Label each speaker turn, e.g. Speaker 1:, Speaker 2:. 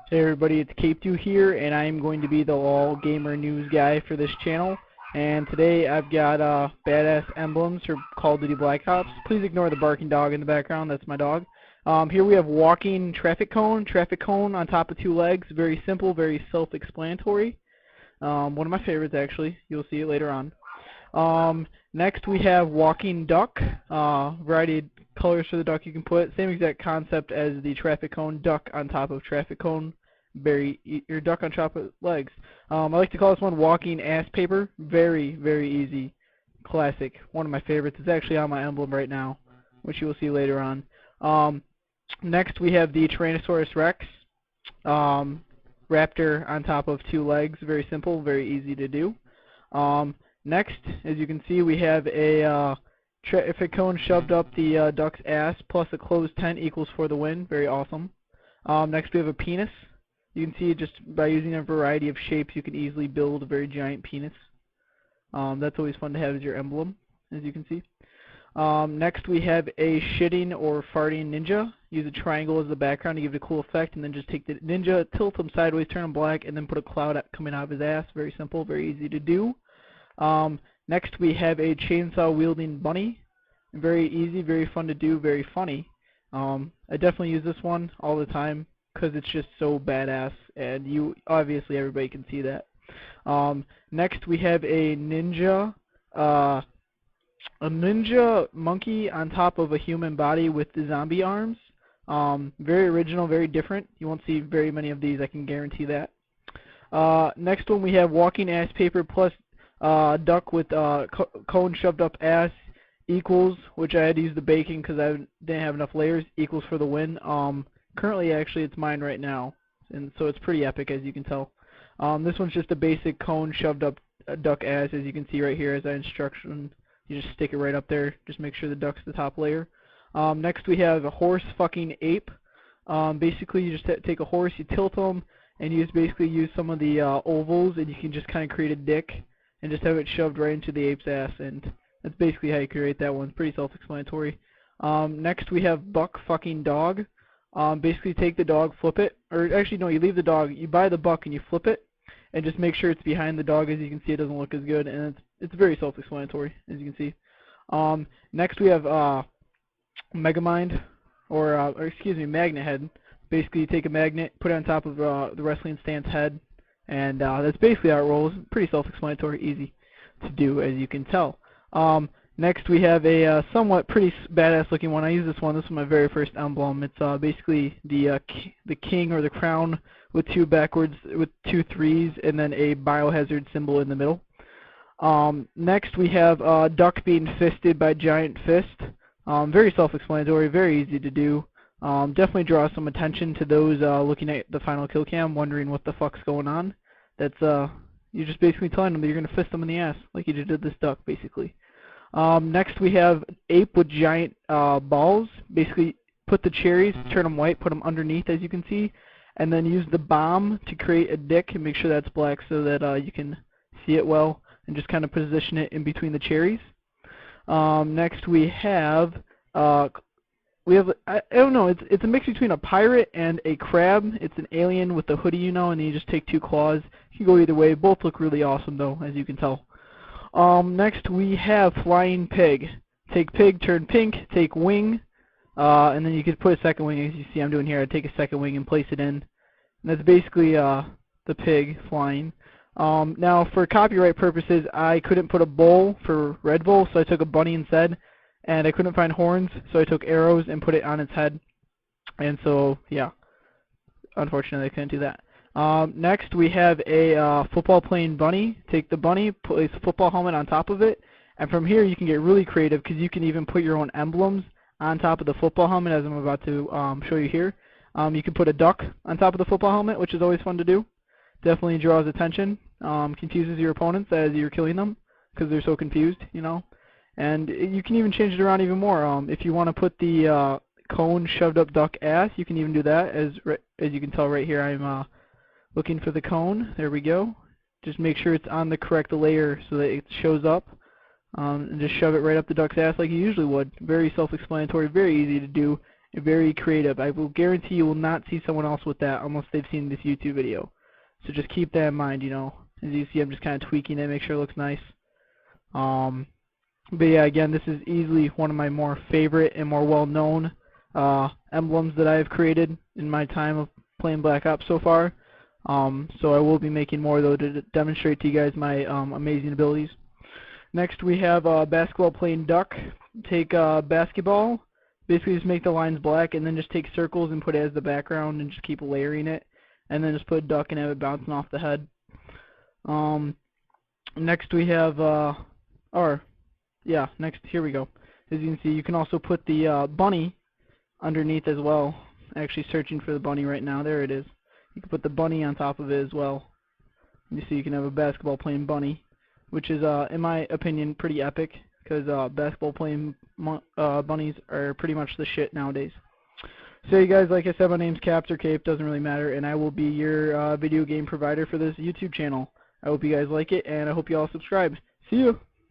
Speaker 1: Hey everybody, it's Cape2 here, and I'm going to be the all gamer news guy for this channel. And today I've got badass emblems for Call of Duty Black Ops. Please ignore the barking dog in the background, that's my dog. Here we have walking traffic cone on top of two legs. Very simple, very self-explanatory. One of my favorites actually, you'll see it later on. Next we have walking duck, variety of colors for the duck you can put. Same exact concept as the traffic cone, duck on top of traffic cone, your duck on top of legs. I like to call this one walking ass paper. Very, very easy. Classic. One of my favorites. It's actually on my emblem right now, which you will see later on. Next we have the Tyrannosaurus Rex, raptor on top of two legs. Very simple, very easy to do. Next, as you can see, we have a traffic cone shoved up the duck's ass plus a closed tent equals for the win. Very awesome. Next we have a penis. You can see just by using a variety of shapes you can easily build a very giant penis. That's always fun to have as your emblem, as you can see. Next we have a shitting or farting ninja. Use a triangle as the background to give it a cool effect, and then just take the ninja, tilt him sideways, turn him black, and then put a cloud coming out of his ass. Very simple, very easy to do. Next we have a chainsaw wielding bunny. Very easy, very fun to do, very funny. I definitely use this one all the time because it's just so badass, and obviously everybody can see that. Next we have a ninja monkey on top of a human body with the zombie arms. Very original, very different. You won't see very many of these, I can guarantee that. Next one we have walking ass paper plus duck with cone shoved up ass equals, which I had to use the baking because I didn't have enough layers, equals for the win. Currently actually it's mine right now, and so it's pretty epic as you can tell. This one's just a basic cone shoved up duck ass, as you can see right here as I instruction. You just stick it right up there, just make sure the duck's the top layer. Next we have a horse fucking ape. Basically you just take a horse, you tilt them, and you just basically use some of the ovals, and you can just kind of create a dick and just have it shoved right into the ape's ass, and that's basically how you create that one. Pretty self-explanatory. Next we have buck fucking dog. Basically take the dog, flip it, or actually no, you leave the dog, you buy the buck and you flip it, and just make sure it's behind the dog. As you can see, it doesn't look as good, and it's very self-explanatory, as you can see. Next we have Megamind, or excuse me, Magnet Head. Basically you take a magnet, put it on top of the wrestling stance head, and that's basically how it rolls. Pretty self-explanatory, easy to do, as you can tell. Next we have a somewhat pretty badass looking one. I use this one. This is my very first emblem. It's basically the king or the crown with two threes, and then a biohazard symbol in the middle. Next we have duck being fisted by giant fist. Very self-explanatory, very easy to do. Definitely draw some attention to those looking at the final kill cam, wondering what the fuck's going on. That's you're just basically telling them that you're gonna fist them in the ass, like you just did this duck, basically. Next we have ape with giant balls. Basically put the cherries, turn them white, put them underneath, as you can see, and then use the bomb to create a dick and make sure that's black so that you can see it well, and just kind of position it in between the cherries. Next we have I don't know, it's a mix between a pirate and a crab. It's an alien with a hoodie, you know, and then you just take two claws. You can go either way. Both look really awesome though, as you can tell. Next we have flying pig. Take pig, turn pink, take wing, and then you could put a second wing, as you see I'm doing here. I take a second wing and place it in. And that's basically the pig flying. Now for copyright purposes, I couldn't put a bull for Red Bull, so I took a bunny instead. And I couldn't find horns, so I took arrows and put it on its head. And so, yeah, unfortunately I couldn't do that. Next we have a football playing bunny. Take the bunny, place a football helmet on top of it, and from here you can get really creative because you can even put your own emblems on top of the football helmet, as I'm about to show you here. You can put a duck on top of the football helmet, which is always fun to do. Definitely draws attention, confuses your opponents as you're killing them because they're so confused, you know. And you can even change it around even more. If you want to put the cone shoved up duck ass, you can even do that. As you can tell right here, I'm looking for the cone. There we go. Just make sure it's on the correct layer so that it shows up. And just shove it right up the duck's ass like you usually would. Very self-explanatory, very easy to do, Very creative. I will guarantee you will not see someone else with that unless they've seen this YouTube video. So just keep that in mind, you know. As you see, I'm just kind of tweaking it, make sure it looks nice. But yeah, again, this is easily one of my more favorite and more well-known emblems that I have created in my time of playing Black Ops so far. So I will be making more though to demonstrate to you guys my amazing abilities. Next we have basketball playing duck. Take basketball, basically just make the lines black, and then just take circles and put it as the background and just keep layering it, and then just put a duck and have it bouncing off the head. Next we have next, here we go. As you can see, you can also put the bunny underneath as well. Actually searching for the bunny right now. There it is. You can put the bunny on top of it as well. You see, you can have a basketball playing bunny, which is, in my opinion, pretty epic, because basketball playing bunnies are pretty much the shit nowadays. So you guys, like I said, my name's Caps or Cape, doesn't really matter, and I will be your video game provider for this YouTube channel. I hope you guys like it, and I hope you all subscribe. See you!